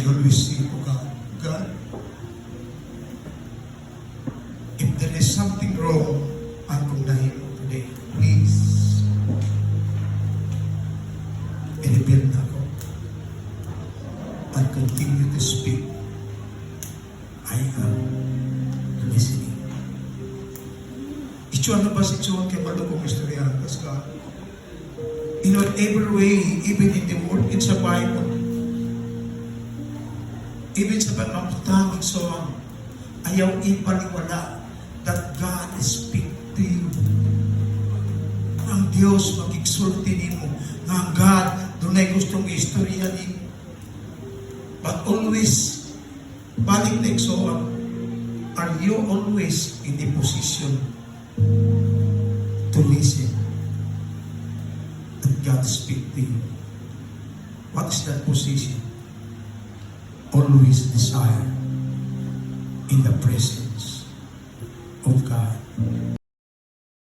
always say to God, God, if there is something wrong, akong dahil today, please, i-rebuild ako. And continue to speak. I am listening. Ito ano ba si John kay malukong istorya? Kasi in whatever way, even in the word, in sa Bible, even sa pagmamutangin song, ayaw ipaliwala that God speak to you. Ang Diyos mag-exulti mo nga ang God doon ay gustong istorya ni. But always, balik na iksoon, are you always in the position to listen and God speak to you? What is that position? Always desire in the presence of God.